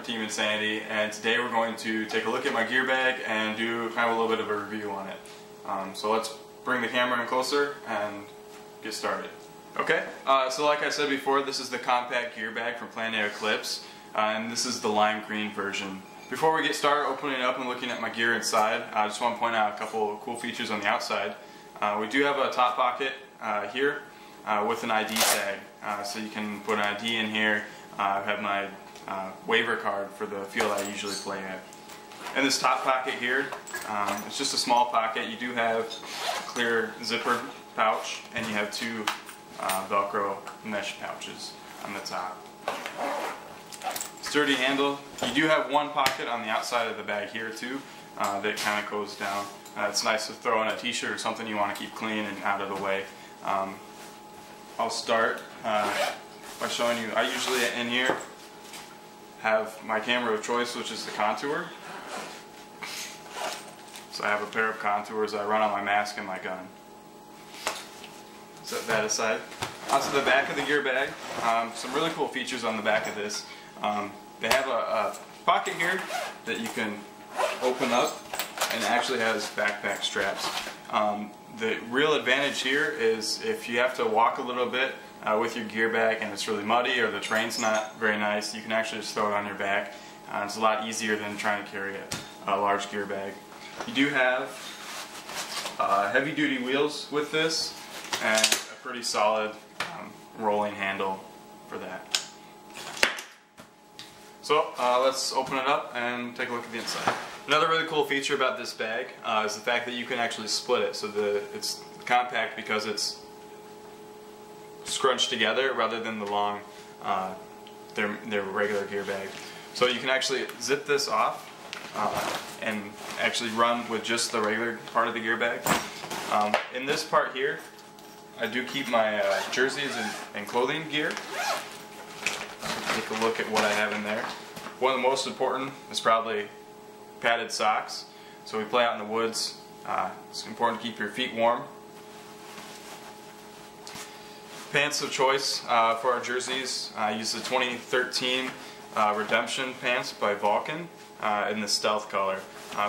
Team Insanity, and today we're going to take a look at my gear bag and do kind of a little bit of a review on it. So let's bring the camera in closer and get started. Okay, so like I said before, this is the compact gear bag from Plaid Eclipse, and this is the lime green version. Before we get started opening it up and looking at my gear inside, I just want to point out a couple of cool features on the outside. We do have a top pocket here with an ID tag, so you can put an ID in here. I have my waiver card for the field I usually play at. And this top pocket here, it's just a small pocket. You do have a clear zipper pouch, and you have two Velcro mesh pouches on the top. Sturdy handle. You do have one pocket on the outside of the bag here too that kind of goes down. It's nice to throw in a t-shirt or something you want to keep clean and out of the way. I'll start by showing you, I usually in here have my camera of choice, which is the Contour. So I have a pair of Contours I run on my mask and my gun. Set that aside. Onto the back of the gear bag. Some really cool features on the back of this. They have a pocket here that you can open up, and it actually has backpack straps. The real advantage here is if you have to walk a little bit with your gear bag and it's really muddy or the terrain's not very nice, you can actually just throw it on your back. It's a lot easier than trying to carry a large gear bag. You do have heavy duty wheels with this and a pretty solid rolling handle for that. So let's open it up and take a look at the inside. Another really cool feature about this bag is the fact that you can actually split it. So it's compact because it's scrunched together rather than the long, their regular gear bag. So you can actually zip this off and actually run with just the regular part of the gear bag. In this part here, I do keep my jerseys and clothing gear. Take a look at what I have in there. One of the most important is probably padded socks. So we play out in the woods. It's important to keep your feet warm. Pants of choice for our jerseys. I use the 2013 Redemption pants by Vulcan in the stealth color.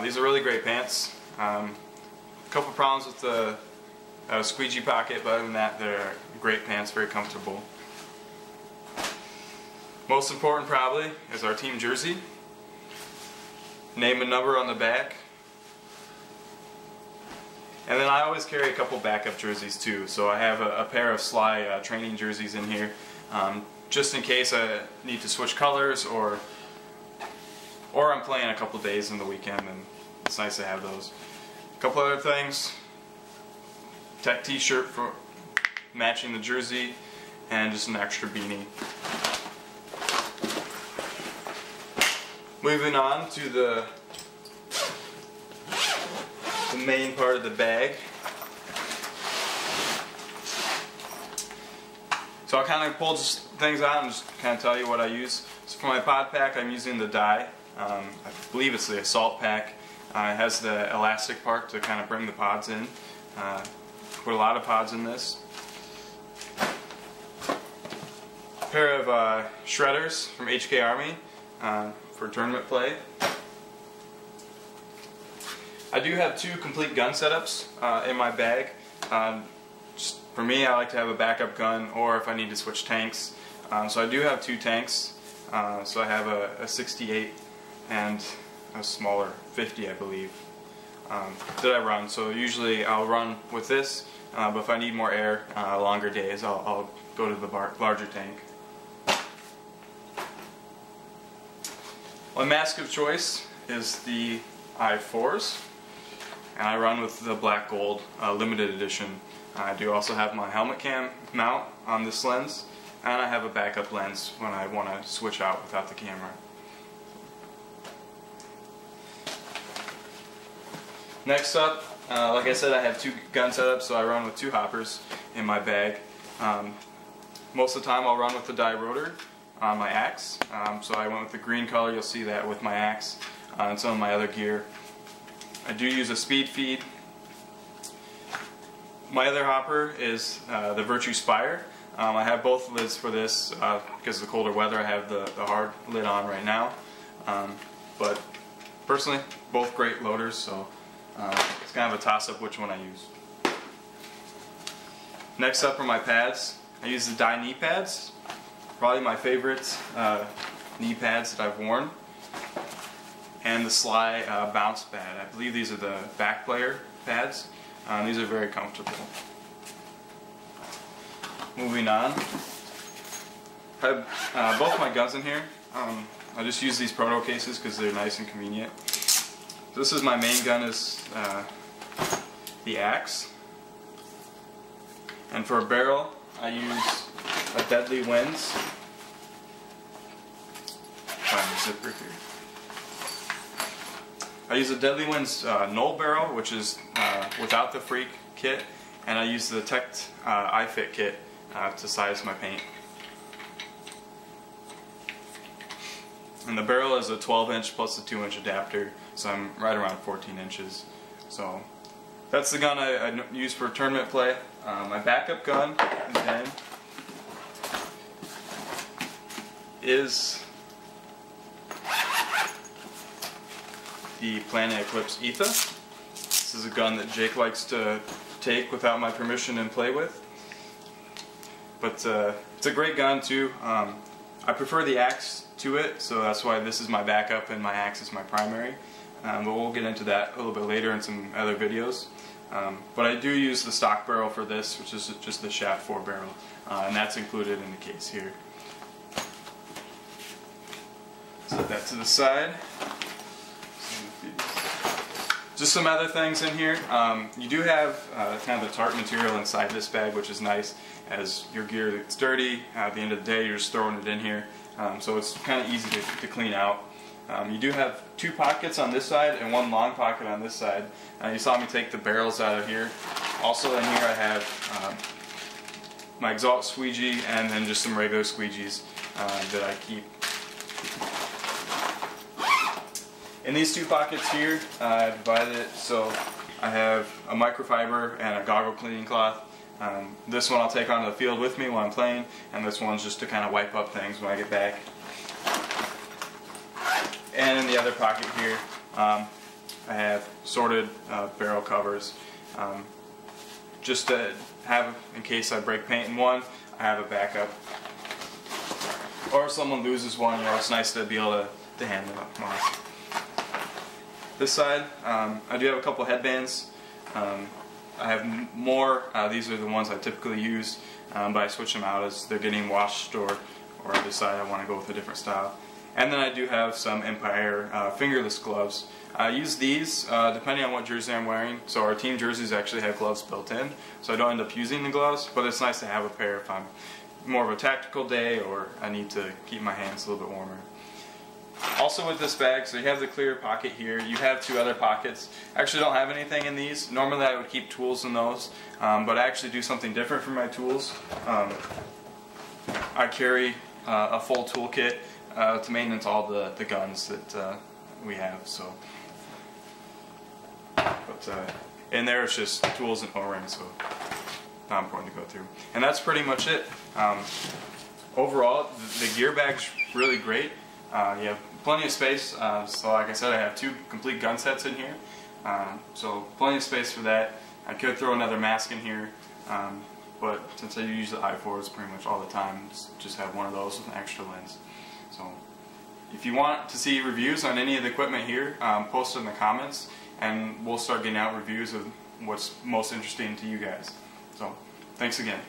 These are really great pants. A couple problems with the squeegee pocket, but other than that, they're great pants, very comfortable. Most important probably is our team jersey. Name and number on the back. And then I always carry a couple backup jerseys too. So I have a pair of Sly training jerseys in here, just in case I need to switch colors or I'm playing a couple days in the weekend, and it's nice to have those. A couple other things. Tech t-shirt for matching the jersey, and just an extra beanie. Moving on to the main part of the bag. So I'll kind of pull just things out and just kind of tell you what I use. So for my pod pack, I'm using the dye. I believe it's the Assault pack. It has the elastic part to kind of bring the pods in. Put a lot of pods in this. A pair of shredders from HK Army for tournament play. I do have two complete gun setups in my bag. Just for me, I like to have a backup gun, or if I need to switch tanks. So I do have two tanks. So I have a 68 and a smaller 50, I believe, that I run. So usually I'll run with this, but if I need more air, longer days, I'll go to the larger tank. My mask of choice is the I4s, and I run with the black gold limited edition. I do also have my helmet cam mount on this lens, and I have a backup lens when I want to switch out without the camera. Next up, like I said, I have two gun setups, so I run with two hoppers in my bag. Most of the time I'll run with the dye rotor on my axe, so I went with the green color. You'll see that with my axe and some of my other gear. I do use a speed feed. My other hopper is the Virtue Spire. I have both lids for this because of the colder weather. I have the hard lid on right now. But personally, both great loaders, so it's kind of a toss-up which one I use. Next up are my pads. I use the dye knee pads. Probably my favorite knee pads that I've worn. And the Sly bounce pad. I believe these are the back player pads. These are very comfortable. Moving on. I have both my guns in here. I just use these proto cases because they're nice and convenient. This is my main gun, is the axe. And for a barrel, I use a Deadly Winds. Find the zipper here. I use a Deadly Winds null barrel, which is without the Freak kit, and I use the Tech iFit kit to size my paint. And the barrel is a 12-inch plus a 2-inch adapter, so I'm right around 14 inches. So that's the gun I use for tournament play. My backup gun then is the Plaid Eclipse ETHA. This is a gun that Jake likes to take without my permission and play with. But it's a great gun too. I prefer the axe to it, so that's why this is my backup and my axe is my primary. But we'll get into that a little bit later in some other videos. But I do use the stock barrel for this, which is just the shaft 4 barrel, and that's included in the case here. Set that to the side. Just some other things in here. You do have kind of a tarp material inside this bag, which is nice, as your gear gets dirty. At the end of the day, you're just throwing it in here, so it's kind of easy to clean out. You do have 2 pockets on this side and 1 long pocket on this side. You saw me take the barrels out of here. Also in here I have my exalt squeegee and then just some regular squeegees that I keep. In these 2 pockets here, I divided it so I have a microfiber and a goggle cleaning cloth. This one I'll take onto the field with me while I'm playing, and this one's just to kind of wipe up things when I get back. And in the other pocket here, I have sorted barrel covers, just to have, in case I break paint in one, I have a backup. Or if someone loses one, you know, it's nice to be able to hand them up. This side, I do have a couple headbands. I have more. These are the ones I typically use, but I switch them out as they're getting washed, or I decide I want to go with a different style. And then I do have some Empire fingerless gloves. I use these depending on what jersey I'm wearing. So our team jerseys actually have gloves built in, so I don't end up using the gloves, but it's nice to have a pair if I'm more of a tactical day or I need to keep my hands a little bit warmer. Also with this bag, so you have the clear pocket here, you have 2 other pockets. I actually don't have anything in these. Normally I would keep tools in those, but I actually do something different for my tools. I carry a full toolkit to maintenance all the guns that we have. So, but in there it's just tools and O-rings, so not important to go through. And that's pretty much it. Overall, the gear bag's really great. You have plenty of space, so like I said, I have 2 complete gun sets in here, so plenty of space for that. I could throw another mask in here, but since I use the i4s pretty much all the time, just have one of those with an extra lens. So if you want to see reviews on any of the equipment here, post it in the comments, and we'll start getting out reviews of what's most interesting to you guys. So thanks again.